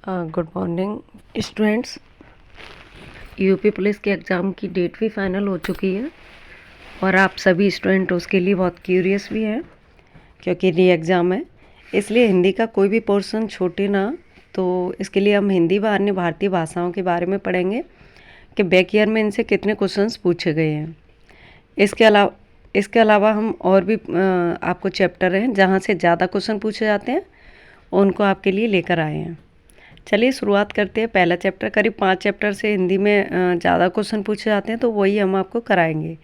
Good morning students. UP police के exam की date भी फाइनल हो चुकी है और आप सभी स्टूडेंट उसके लिए बहुत क्यूरियस भी हैं क्योंकि री एग्ज़ाम है, इसलिए हिंदी का कोई भी पोर्शन छूटे ना। तो इसके लिए हम हिंदी व अन्य भारतीय भाषाओं के बारे में पढ़ेंगे कि बैक ईयर में इनसे कितने क्वेश्चंस पूछे गए हैं। इसके अलावा हम और भी आपको चैप्टर हैं जहाँ से ज़्यादा क्वेश्चन पूछे जाते हैं, उनको आपके लिए लेकर आए हैं। चलिए शुरुआत करते हैं। पहला चैप्टर, करीब 5 चैप्टर से हिंदी में ज़्यादा क्वेश्चन पूछे जाते हैं, तो वही हम आपको कराएंगे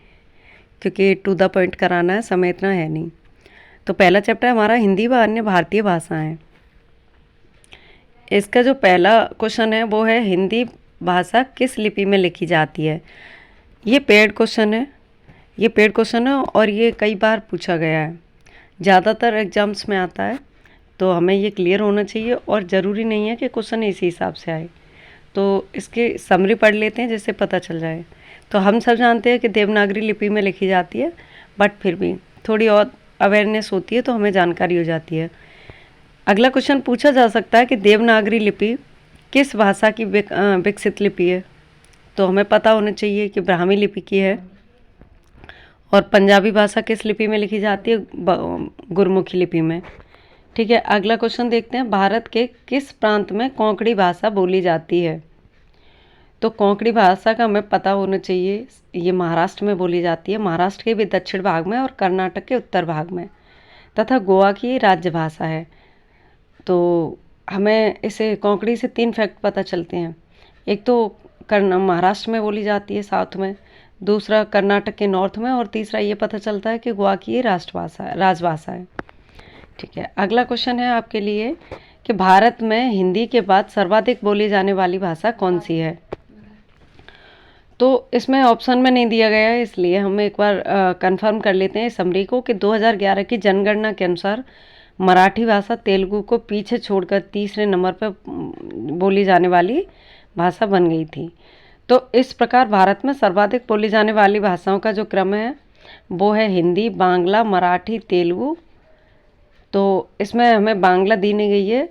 क्योंकि टू द पॉइंट कराना है, समय इतना है नहीं। तो पहला चैप्टर हमारा हिंदी व अन्य भारतीय भाषाएं। इसका जो पहला क्वेश्चन है वो है, हिंदी भाषा किस लिपि में लिखी जाती है। ये पेड क्वेश्चन है और ये कई बार पूछा गया है, ज़्यादातर एग्जाम्स में आता है, तो हमें ये क्लियर होना चाहिए और ज़रूरी नहीं है कि क्वेश्चन इसी हिसाब से आए। तो इसके समरी पढ़ लेते हैं जिससे पता चल जाए। तो हम सब जानते हैं कि देवनागरी लिपि में लिखी जाती है, बट फिर भी थोड़ी और अवेयरनेस होती है तो हमें जानकारी हो जाती है। अगला क्वेश्चन पूछा जा सकता है कि देवनागरी लिपि किस भाषा की विकसित लिपि है। तो हमें पता होना चाहिए कि ब्राह्मी लिपि की है। और पंजाबी भाषा किस लिपि में लिखी जाती है, गुरमुखी लिपि में। ठीक है, अगला क्वेश्चन देखते हैं, भारत के किस प्रांत में कोंकणी भाषा बोली जाती है। तो कोंकणी भाषा का हमें पता होना चाहिए, ये महाराष्ट्र में बोली जाती है, महाराष्ट्र के भी दक्षिण भाग में और कर्नाटक के उत्तर भाग में, तथा गोवा की राज्य भाषा है। तो हमें इसे कोंकणी से 3 फैक्ट पता चलते हैं। एक तो महाराष्ट्र में बोली जाती है साउथ में, दूसरा कर्नाटक के नॉर्थ में, और तीसरा ये पता चलता है कि गोवा की ये राजभाषा है। ठीक है, अगला क्वेश्चन है आपके लिए कि भारत में हिंदी के बाद सर्वाधिक बोली जाने वाली भाषा कौन सी है। तो इसमें ऑप्शन में नहीं दिया गया है, इसलिए हम एक बार कंफर्म कर लेते हैं समरी को कि 2011 की जनगणना के अनुसार मराठी भाषा तेलुगु को पीछे छोड़कर तीसरे नंबर पर बोली जाने वाली भाषा बन गई थी। तो इस प्रकार भारत में सर्वाधिक बोली जाने वाली भाषाओं का जो क्रम है वो है हिंदी, बांग्ला, मराठी, तेलुगु। तो इसमें हमें बांग्ला दी नहीं गई है,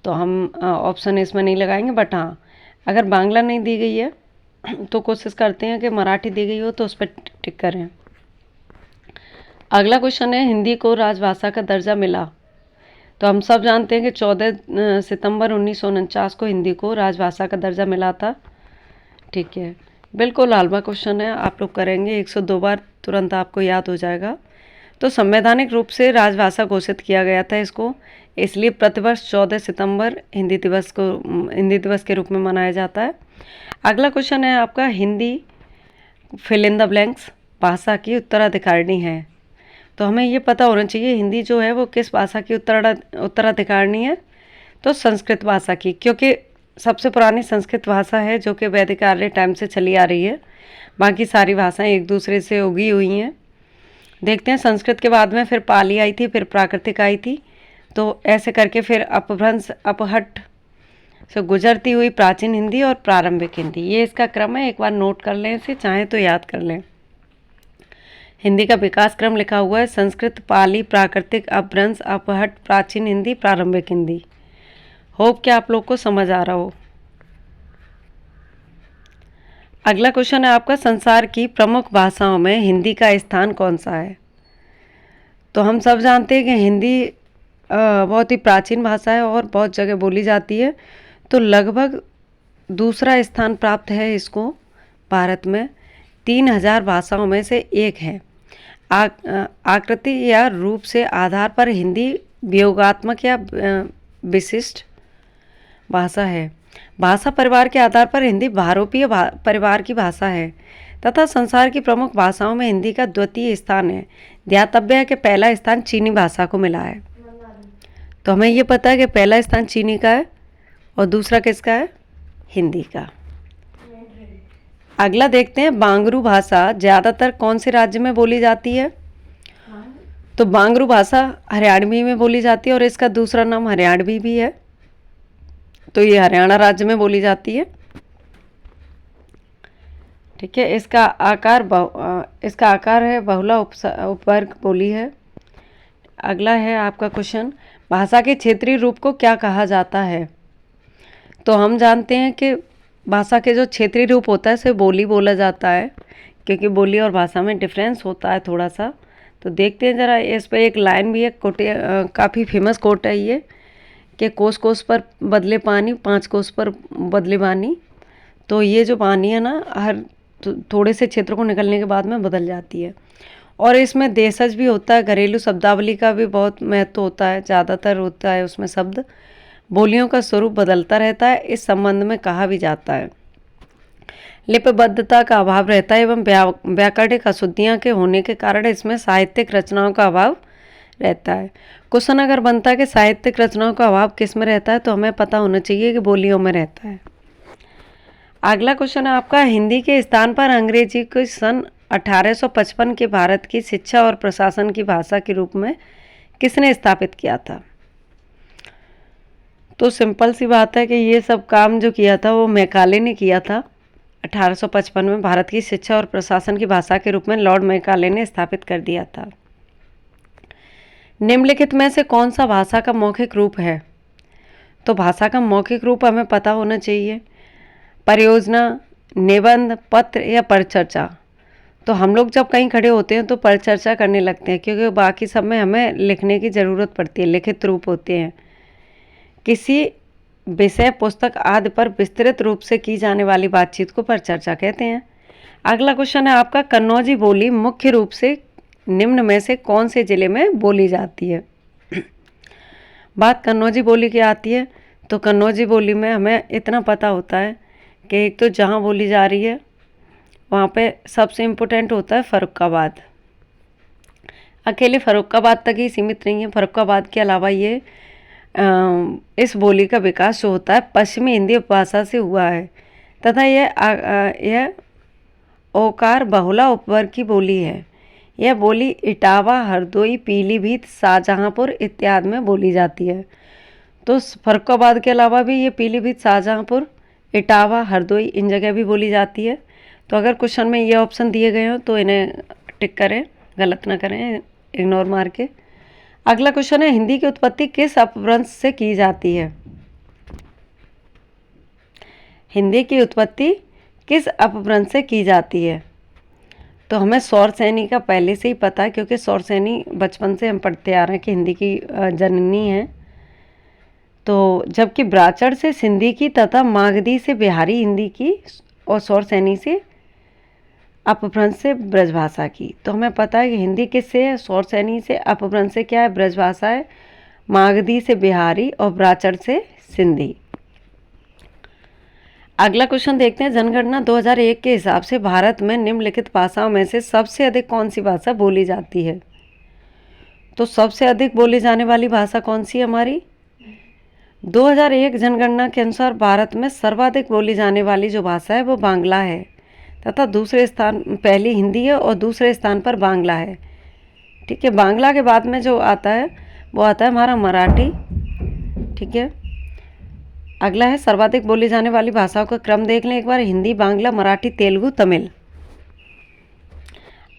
तो हम ऑप्शन इसमें नहीं लगाएंगे, बट हाँ, अगर बांग्ला नहीं दी गई है तो कोशिश करते हैं कि मराठी दी गई हो तो उस पर टिक करें। अगला क्वेश्चन है, हिंदी को राजभाषा का दर्जा मिला। तो हम सब जानते हैं कि 14 सितंबर 1949 को हिंदी को राजभाषा का दर्जा मिला था। ठीक है, बिल्कुल हलवा क्वेश्चन है, आप लोग करेंगे 102 बार, तुरंत आपको याद हो जाएगा। तो संवैधानिक रूप से राजभाषा घोषित किया गया था इसको, इसलिए प्रतिवर्ष 14 सितंबर हिंदी दिवस के रूप में मनाया जाता है। अगला क्वेश्चन है आपका, Hindi fill in the blanks भाषा की उत्तराधिकारिणी है। तो हमें ये पता होना चाहिए हिंदी जो है वो किस भाषा की उत्तराधिकारिणी है। तो संस्कृत भाषा की, क्योंकि सबसे पुरानी संस्कृत भाषा है जो कि वैदिक आर्य टाइम से चली आ रही है, बाकी सारी भाषाएं एक दूसरे से उगी हुई हैं। देखते हैं, संस्कृत के बाद में फिर पाली आई थी, फिर प्राकृतिक आई थी, तो ऐसे करके फिर अपभ्रंश अपहट से गुजरती हुई प्राचीन हिंदी और प्रारंभिक हिंदी, ये इसका क्रम है। एक बार नोट कर लें इसे, चाहे तो याद कर लें। हिंदी का विकास क्रम लिखा हुआ है, संस्कृत, पाली, प्राकृतिक, अपभ्रंश, अपहट, प्राचीन हिंदी, प्रारंभिक हिंदी। होप कि आप लोग को समझ आ रहा हो। अगला क्वेश्चन है आपका, संसार की प्रमुख भाषाओं में हिंदी का स्थान कौन सा है। तो हम सब जानते हैं कि हिंदी बहुत ही प्राचीन भाषा है और बहुत जगह बोली जाती है, तो लगभग दूसरा स्थान प्राप्त है इसको भारत में। 3000 भाषाओं में से एक है। आकृति या रूप से आधार पर हिंदी वियोगात्मक या विशिष्ट भाषा है। भाषा परिवार के आधार पर हिंदी बहुरूपीय परिवार की भाषा है तथा संसार की प्रमुख भाषाओं में हिंदी का द्वितीय स्थान है। ध्यातव्य है कि पहला स्थान चीनी भाषा को मिला है। तो हमें ये पता है कि पहला स्थान चीनी का है और दूसरा किसका है, हिंदी का। अगला देखते हैं, बांगरू भाषा ज़्यादातर कौन से राज्य में बोली जाती है। तो बांगरू भाषा हरियाणवी में बोली जाती है और इसका दूसरा नाम हरियाणवी भी है, तो ये हरियाणा राज्य में बोली जाती है। ठीक है, इसका आकार है बहुला उपवर्ग बोली है। अगला है आपका क्वेश्चन, भाषा के क्षेत्रीय रूप को क्या कहा जाता है। तो हम जानते हैं कि भाषा के जो क्षेत्रीय रूप होता है उसे बोली बोला जाता है, क्योंकि बोली और भाषा में डिफरेंस होता है थोड़ा सा। तो देखते हैं ज़रा, इस पर एक लाइन भी है, कोटे काफ़ी फेमस कोट है ये, कि कोस कोस पर बदले पानी, 5 कोस पर बदले पानी। तो ये जो पानी है ना, हर थोड़े से क्षेत्र को निकलने के बाद में बदल जाती है। और इसमें देशज भी होता है, घरेलू शब्दावली का भी बहुत महत्व होता है, ज़्यादातर होता है उसमें शब्द। बोलियों का स्वरूप बदलता रहता है, इस संबंध में कहा भी जाता है। लिपिबद्धता का अभाव रहता है एवं व्याकरणिक अशुद्धियाँ के होने के कारण इसमें साहित्यिक रचनाओं का अभाव रहता है। क्वेश्चन अगर बनता है कि साहित्यिक रचनाओं का अभाव किस में रहता है, तो हमें पता होना चाहिए कि बोलियों में रहता है। अगला क्वेश्चन है आपका, हिंदी के स्थान पर अंग्रेजी को सन 1855 के भारत की शिक्षा और प्रशासन की भाषा के रूप में किसने स्थापित किया था? तो सिंपल सी बात है कि ये सब काम जो किया था वो मैकाले ने किया था। 1855 में भारत की शिक्षा और प्रशासन की भाषा के रूप में लॉर्ड मैकाले ने स्थापित कर दिया था। निम्नलिखित में से कौन सा भाषा का मौखिक रूप है? तो भाषा का मौखिक रूप हमें पता होना चाहिए, परियोजना, निबंध, पत्र या परिचर्चा। तो हम लोग जब कहीं खड़े होते हैं तो परिचर्चा करने लगते हैं, क्योंकि बाकी सब में हमें लिखने की ज़रूरत पड़ती है, लिखित रूप होते हैं। किसी विषय, पुस्तक आदि पर विस्तृत रूप से की जाने वाली बातचीत को परिचर्चा कहते हैं। अगला क्वेश्चन है आपका, कन्नौजी बोली मुख्य रूप से निम्न में से कौन से जिले में बोली जाती है? बात कन्नौजी बोली की आती है तो कन्नौजी बोली में हमें इतना पता होता है कि एक तो जहाँ बोली जा रही है वहाँ पे सबसे इम्पोर्टेंट होता है फर्रुखाबाद। अकेले फर्रुखाबाद तक ही सीमित नहीं है, फर्रुखाबाद के अलावा ये इस बोली का विकास जो होता है पश्चिमी हिंदी उपभाषा से हुआ है, तथा यह ओकार बहुला उपवर्ग की बोली है। यह बोली इटावा, हरदोई, पीलीभीत, शाहजहांपुर इत्यादि में बोली जाती है। तो फर्रुखाबाद के अलावा भी ये पीलीभीत, शाहजहांपुर, इटावा, हरदोई इन जगह भी बोली जाती है। तो अगर क्वेश्चन में ये ऑप्शन दिए गए हो तो इन्हें टिक करें, गलत ना करें, इग्नोर मार के। अगला क्वेश्चन है, हिंदी की उत्पत्ति किस अपभ्रंश से की जाती है? हिंदी की उत्पत्ति किस अपभ्रंश से की जाती है? तो हमें सौरसेनी का पहले से ही पता है, क्योंकि सौरसेनी बचपन से हम पढ़ते आ रहे हैं कि हिंदी की जननी है। तो जबकि ब्राचड़ से सिंधी की तथा मागधी से बिहारी हिंदी की और सौरसेनी से अपभ्रंश से ब्रजभाषा की। तो हमें पता है कि हिंदी किससे है, सौरसेनी से, अपभ्रंश से क्या है, ब्रजभाषा है, मागधी से बिहारी और ब्राचड़ से सिंधी। अगला क्वेश्चन देखते हैं, जनगणना 2001 के हिसाब से भारत में निम्नलिखित भाषाओं में से सबसे अधिक कौन सी भाषा बोली जाती है? तो सबसे अधिक बोली जाने वाली भाषा कौन सी है हमारी? 2001 जनगणना के अनुसार भारत में सर्वाधिक बोली जाने वाली जो भाषा है वो बांग्ला है, तथा दूसरे स्थान, पहली हिंदी है और दूसरे स्थान पर बांग्ला है। ठीक है, बांग्ला के बाद में जो आता है वो आता है हमारा मराठी। ठीक है, अगला है सर्वाधिक बोली जाने वाली भाषाओं का क्रम देख लें एक बार, हिंदी, बांग्ला, मराठी, तेलुगु, तमिल।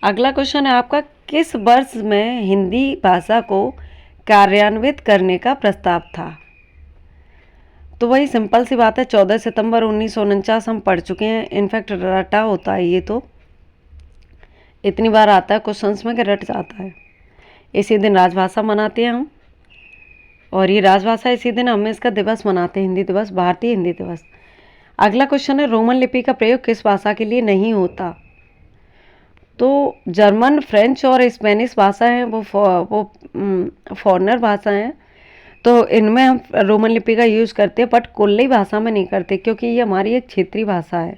अगला क्वेश्चन है आपका, किस वर्ष में हिंदी भाषा को कार्यान्वित करने का प्रस्ताव था? तो वही सिंपल सी बात है, 14 सितंबर 1949 हम पढ़ चुके हैं। इनफैक्ट रटा होता है, ये तो इतनी बार आता है क्वेश्चंस में कि रट जाता है। इसी दिन राजभाषा मनाते हैं हम, और ये राजभाषा इसी दिन हम इसका दिवस मनाते हैं, हिंदी दिवस, भारतीय हिंदी दिवस। अगला क्वेश्चन है, रोमन लिपि का प्रयोग किस भाषा के लिए नहीं होता? तो जर्मन, फ्रेंच और स्पेनिश भाषा हैं वो फॉरेनर भाषा हैं, तो इनमें हम रोमन लिपि का यूज़ करते हैं, बट कुल्लई भाषा में नहीं करते, क्योंकि ये हमारी एक क्षेत्रीय भाषा है।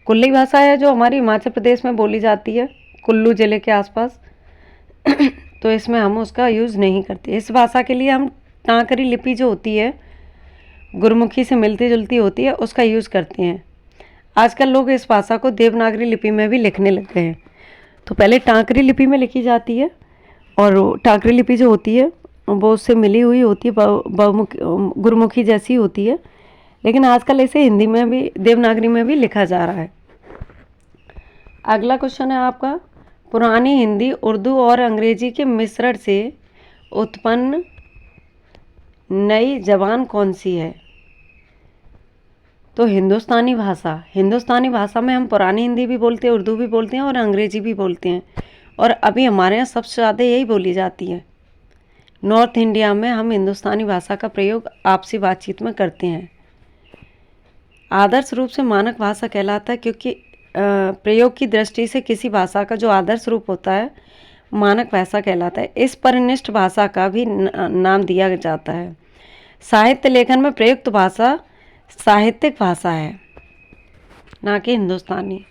कुल्लई भाषा है जो हमारी हिमाचल प्रदेश में बोली जाती है, कुल्लू ज़िले के आसपास। तो इसमें हम उसका यूज़ नहीं करते। इस भाषा के लिए हम टांकरी लिपि जो होती है, गुरमुखी से मिलती जुलती होती है, उसका यूज़ करते हैं। आजकल लोग इस भाषा को देवनागरी लिपि में भी लिखने लग गए हैं। तो पहले टांकरी लिपि में लिखी जाती है, और टांकरी लिपि जो होती है वो उससे मिली हुई होती है, गुरमुखी जैसी होती है, लेकिन आजकल इसे हिंदी में भी, देवनागरी में भी लिखा जा रहा है। अगला क्वेश्चन है आपका, पुरानी हिंदी, उर्दू और अंग्रेजी के मिश्रण से उत्पन्न नई जबान कौन सी है? तो हिंदुस्तानी भाषा में हम पुरानी हिंदी भी बोलते हैं, उर्दू भी बोलते हैं और अंग्रेजी भी बोलते हैं, और अभी हमारे यहाँ सबसे ज़्यादा यही बोली जाती है। नॉर्थ इंडिया में हम हिंदुस्तानी भाषा का प्रयोग आपसी बातचीत में करते हैं। आदर्श रूप से मानक भाषा कहलाता है, क्योंकि प्रयोग की दृष्टि से किसी भाषा का जो आदर्श रूप होता है मानक भाषा कहलाता है। इस परनिष्ठ भाषा का भी नाम दिया जाता है। साहित्य लेखन में प्रयुक्त भाषा साहित्यिक भाषा है, ना कि हिंदुस्तानी।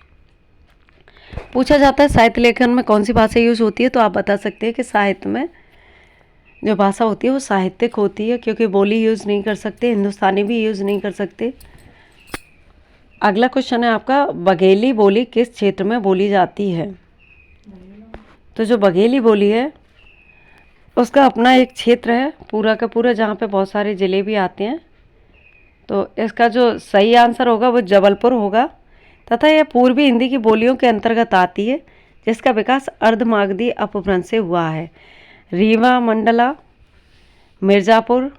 पूछा जाता है साहित्य लेखन में कौन सी भाषा यूज होती है, तो आप बता सकते हैं कि साहित्य में जो भाषा होती है वो साहित्यिक होती है, क्योंकि बोली यूज़ नहीं कर सकते, हिंदुस्तानी भी यूज़ नहीं कर सकते। अगला क्वेश्चन है आपका, बघेली बोली किस क्षेत्र में बोली जाती है? तो जो बघेली बोली है उसका अपना एक क्षेत्र है पूरा का पूरा, जहाँ पे बहुत सारे ज़िले भी आते हैं। तो इसका जो सही आंसर होगा वो जबलपुर होगा, तथा यह पूर्वी हिंदी की बोलियों के अंतर्गत आती है, जिसका विकास अर्धमागधी अपभ्रंश से हुआ है। रीवा, मंडला, मिर्ज़ापुर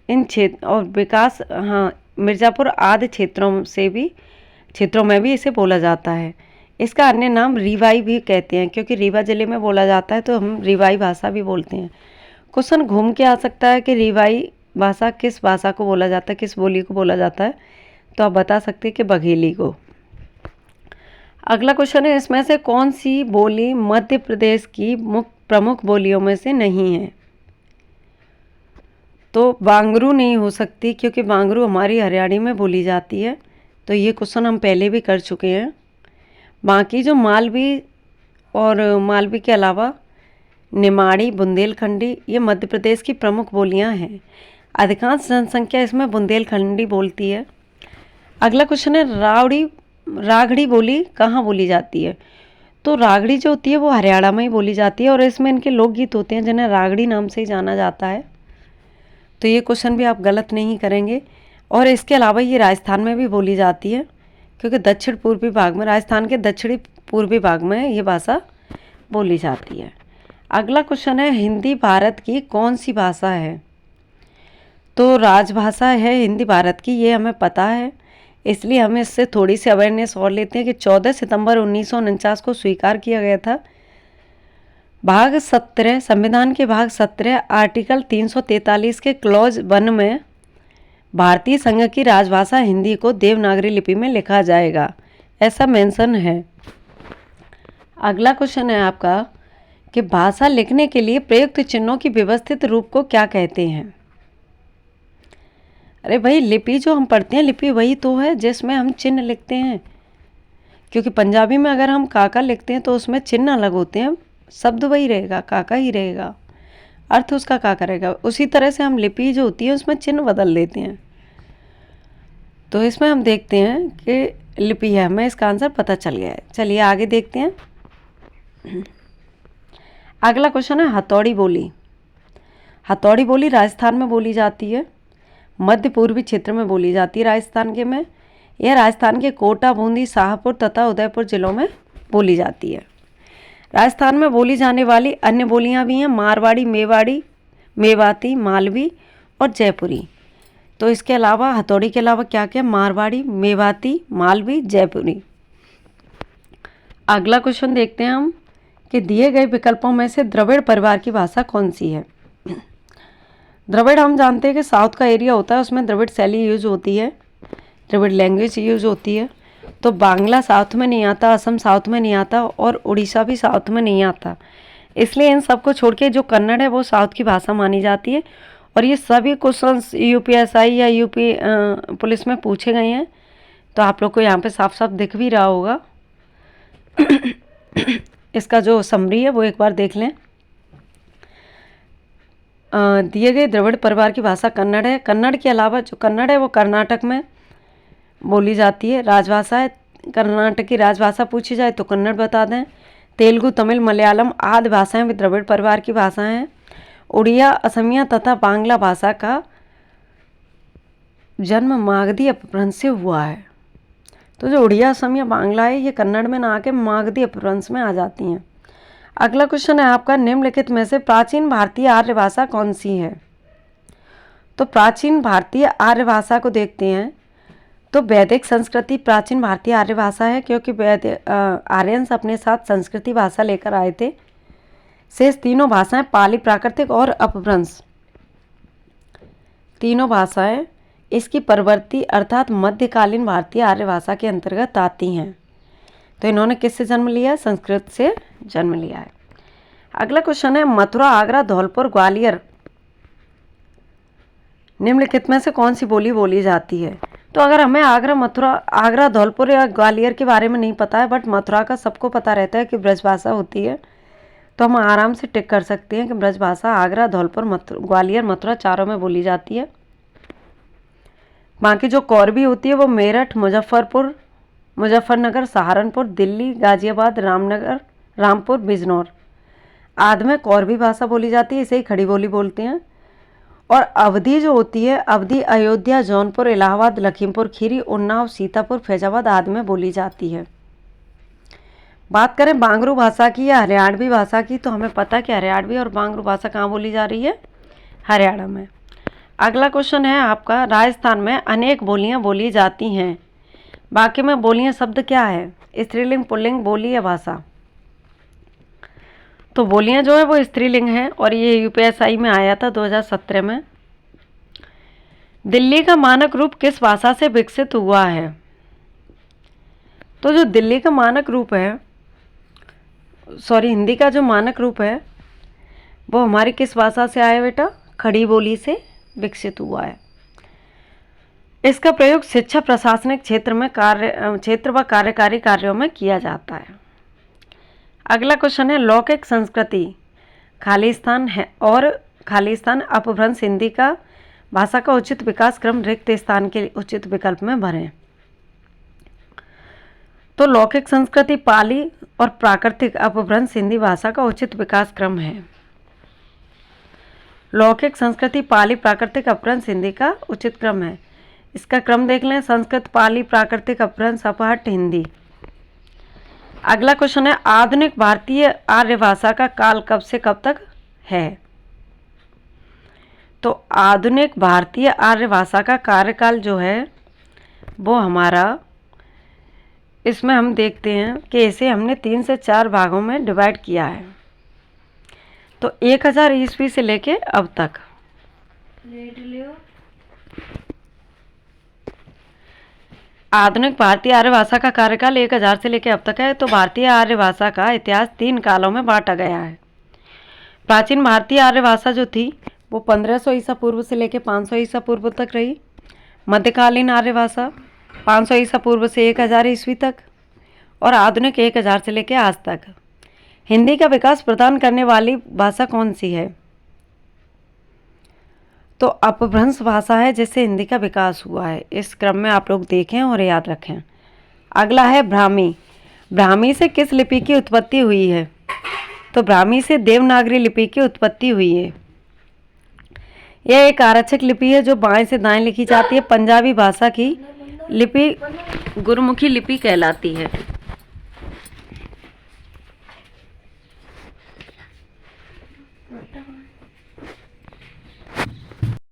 इन क्षेत्र और विकास मिर्ज़ापुर आदि क्षेत्रों में भी इसे बोला जाता है। इसका अन्य नाम रीवाई भी कहते हैं, क्योंकि रीवा ज़िले में बोला जाता है तो हम रीवाई भाषा भी बोलते हैं। क्वेश्चन घूम के आ सकता है कि रीवाई भाषा किस भाषा को बोला जाता है, किस बोली को बोला जाता है, तो आप बता सकते हैं कि बघेली को। अगला क्वेश्चन है, इसमें से कौन सी बोली मध्य प्रदेश की प्रमुख बोलियों में से नहीं है? तो बांगरू नहीं हो सकती, क्योंकि बांगरू हमारी हरियाणा में बोली जाती है, तो ये क्वेश्चन हम पहले भी कर चुके हैं। बाकी जो मालवी और मालवी के अलावा निमाड़ी, बुंदेलखंडी, ये मध्य प्रदेश की प्रमुख बोलियां हैं। अधिकांश जनसंख्या इसमें बुंदेलखंडी बोलती है। अगला क्वेश्चन है, रागड़ी बोली कहाँ बोली जाती है? तो रागड़ी जो होती है वो हरियाणा में ही बोली जाती है, और इसमें इनके लोकगीत होते हैं जिन्हें रागड़ी नाम से ही जाना जाता है। तो ये क्वेश्चन भी आप गलत नहीं करेंगे। और इसके अलावा ये राजस्थान में भी बोली जाती है, क्योंकि दक्षिण पूर्वी भाग में, राजस्थान के दक्षिणी पूर्वी भाग में ये भाषा बोली जाती है। अगला क्वेश्चन है, हिंदी भारत की कौन सी भाषा है? तो राजभाषा है हिंदी भारत की, ये हमें पता है, इसलिए हम इससे थोड़ी सी अवेयरनेस और लेते हैं कि 14 सितंबर 1949 को स्वीकार किया गया था। भाग 17 संविधान के भाग 17 आर्टिकल 343 के क्लॉज 1 में भारतीय संघ की राजभाषा हिंदी को देवनागरी लिपि में लिखा जाएगा, ऐसा मेंशन है। अगला क्वेश्चन है आपका कि भाषा लिखने के लिए प्रयुक्त चिन्हों की व्यवस्थित रूप को क्या कहते हैं? अरे भाई, लिपि जो हम पढ़ते हैं लिपि वही तो है जिसमें हम चिन्ह लिखते हैं, क्योंकि पंजाबी में अगर हम काका लिखते हैं तो उसमें चिन्ह अलग होते हैं, शब्द वही रहेगा, काका ही रहेगा, अर्थ उसका काका रहेगा। उसी तरह से हम लिपि जो होती है उसमें चिन्ह बदल देते हैं। तो इसमें हम देखते हैं कि लिपि है, हमें इसका आंसर पता चल गया है। चलिए आगे देखते हैं। अगला क्वेश्चन है, हथौड़ी बोली। हथौड़ी बोली राजस्थान में बोली जाती है, मध्य पूर्वी क्षेत्र में बोली जाती है राजस्थान के में। यह राजस्थान के कोटा, बूंदी, शाहपुर तथा उदयपुर जिलों में बोली जाती है। राजस्थान में बोली जाने वाली अन्य बोलियां भी हैं, मारवाड़ी, मेवाती, मालवी और जयपुरी। तो इसके अलावा हथौड़ी के अलावा क्या क्या? मारवाड़ी, मेवाती, मालवी, जयपुरी। अगला क्वेश्चन देखते हैं हम कि दिए गए विकल्पों में से द्रविड़ परिवार की भाषा कौन सी है? द्रविड़ हम जानते हैं कि साउथ का एरिया होता है, उसमें द्रविड़ शैली यूज होती है, द्रविड़ लैंग्वेज यूज होती है। तो बांग्ला साउथ में नहीं आता, असम साउथ में नहीं आता और उड़ीसा भी साउथ में नहीं आता, इसलिए इन सबको छोड़ के जो कन्नड़ है वो साउथ की भाषा मानी जाती है। और ये सभी क्वेश्चंस यूपीएसआई या यूपी पुलिस में पूछे गए हैं, तो आप लोग को यहाँ पे साफ साफ दिख भी रहा होगा। इसका जो समरी है वो एक बार देख लें। दिए गए द्रविड़ परिवार की भाषा कन्नड़ है। कन्नड़ के अलावा जो कन्नड़ है वो कर्नाटक में बोली जाती है, राजभाषा है। कर्नाटक की राजभाषा पूछी जाए तो कन्नड़ बता दें। तेलुगु, तमिल, मलयालम आदि भाषाएं भी द्रविड़ परिवार की भाषाएं हैं। उड़िया, असमिया तथा बांग्ला भाषा का जन्म मागधी अपभ्रंश से हुआ है। तो जो उड़िया, असमिया, बांग्ला है ये कन्नड़ में ना आके मागधी अपभ्रंश में आ जाती हैं। अगला क्वेश्चन है आपका, निम्नलिखित में से प्राचीन भारतीय आर्य भाषा कौन सी है? तो प्राचीन भारतीय आर्य भाषा को देखते हैं तो वैदिक संस्कृति प्राचीन भारतीय आर्य भाषा है, क्योंकि आर्यंस अपने साथ संस्कृति भाषा लेकर आए थे। शेष तीनों भाषाएं पाली, प्राकृतिक और अपभ्रंश, तीनों भाषाएं इसकी परवर्ती अर्थात मध्यकालीन भारतीय आर्य भाषा के अंतर्गत आती हैं। तो इन्होंने किससे जन्म लिया? संस्कृत से जन्म लिया है। अगला क्वेश्चन है, मथुरा, आगरा, धौलपुर, ग्वालियर निम्नलिखित में से कौन सी बोली बोली जाती है? तो अगर हमें आगरा, धौलपुर या ग्वालियर के बारे में नहीं पता है, बट मथुरा का सबको पता रहता है कि ब्रजभाषा होती है, तो हम आराम से टिक कर सकते हैं कि ब्रजभाषा आगरा, धौलपुर, ग्वालियर, मथुरा चारों में बोली जाती है। बाकी जो कौरवी होती है वो मेरठ, मुजफ्फरनगर, सहारनपुर, दिल्ली, गाजियाबाद, रामपुर, बिजनौर आदि में कौरवी भाषा बोली जाती है, इसे ही खड़ी बोली बोलते हैं। और अवधी जो होती है, अवधी अयोध्या, जौनपुर, इलाहाबाद, लखीमपुर खीरी, उन्नाव, सीतापुर, फैजाबाद आदि में बोली जाती है। बात करें बांगरू भाषा की या हरियाणवी भाषा की, तो हमें पता है कि हरियाणवी और बांगरू भाषा कहाँ बोली जा रही है? हरियाणा में। अगला क्वेश्चन है आपका, राजस्थान में अनेक बोलियां बोली जाती हैं। बाकी में बोलियां शब्द क्या है? स्त्रीलिंग, पुल्लिंग, बोली या भाषा? तो बोलियां जो है वो स्त्रीलिंग है और ये यूपीएसआई में आया था 2017 में। दिल्ली का मानक रूप किस भाषा से विकसित हुआ है? तो जो दिल्ली का मानक रूप है, हिंदी का जो मानक रूप है वो हमारी किस भाषा से आया बेटा? खड़ी बोली से विकसित हुआ है। इसका प्रयोग शिक्षा, प्रशासनिक क्षेत्र व कार्यकारी कार्यों में किया जाता है। अगला क्वेश्चन है, लौकिक संस्कृति खालिस्तान है और खालिस्तान अपभ्रंश हिंदी का भाषा का उचित विकास क्रम रिक्त स्थान के उचित विकल्प में भरें। तो लौकिक संस्कृति पाली और प्राकृतिक अपभ्रंश हिंदी भाषा का उचित विकास क्रम है। लौकिक संस्कृति पाली, प्राकृतिक, अपभ्रंश हिंदी का उचित क्रम है। इसका क्रम देख लें, संस्कृत, पाली, प्राकृतिक, अपभ्रंश, अपहट, हिंदी। अगला क्वेश्चन है, आधुनिक भारतीय आर्य भाषा का काल कब से कब तक है? तो आधुनिक भारतीय आर्य भाषा का कार्यकाल जो है वो हमारा, इसमें हम देखते हैं कि इसे हमने 3 से 4 भागों में डिवाइड किया है। तो 1000 ईस्वी से लेके अब तक। आधुनिक भारतीय आर्य भाषा का कार्यकाल 1000 से लेकर अब तक है। तो भारतीय आर्य भाषा का इतिहास 3 कालों में बांटा गया है। प्राचीन भारतीय आर्य भाषा जो थी वो 1500 ईसा पूर्व से लेकर 500 ईसा पूर्व तक रही। मध्यकालीन आर्य भाषा 500 ईसा पूर्व से 1000 ईस्वी तक, और आधुनिक 1000 से लेकर आज तक। हिंदी का विकास प्रदान करने वाली भाषा कौन सी है? तो अपभ्रंश भाषा है जिससे हिंदी का विकास हुआ है। इस क्रम में आप लोग देखें और याद रखें। अगला है ब्राह्मी। ब्राह्मी से किस लिपि की उत्पत्ति हुई है? तो ब्राह्मी से देवनागरी लिपि की उत्पत्ति हुई है। यह एक आरक्षक लिपि है जो बाएं से दाएं लिखी जाती है। पंजाबी भाषा की लिपि गुरमुखी लिपि कहलाती है।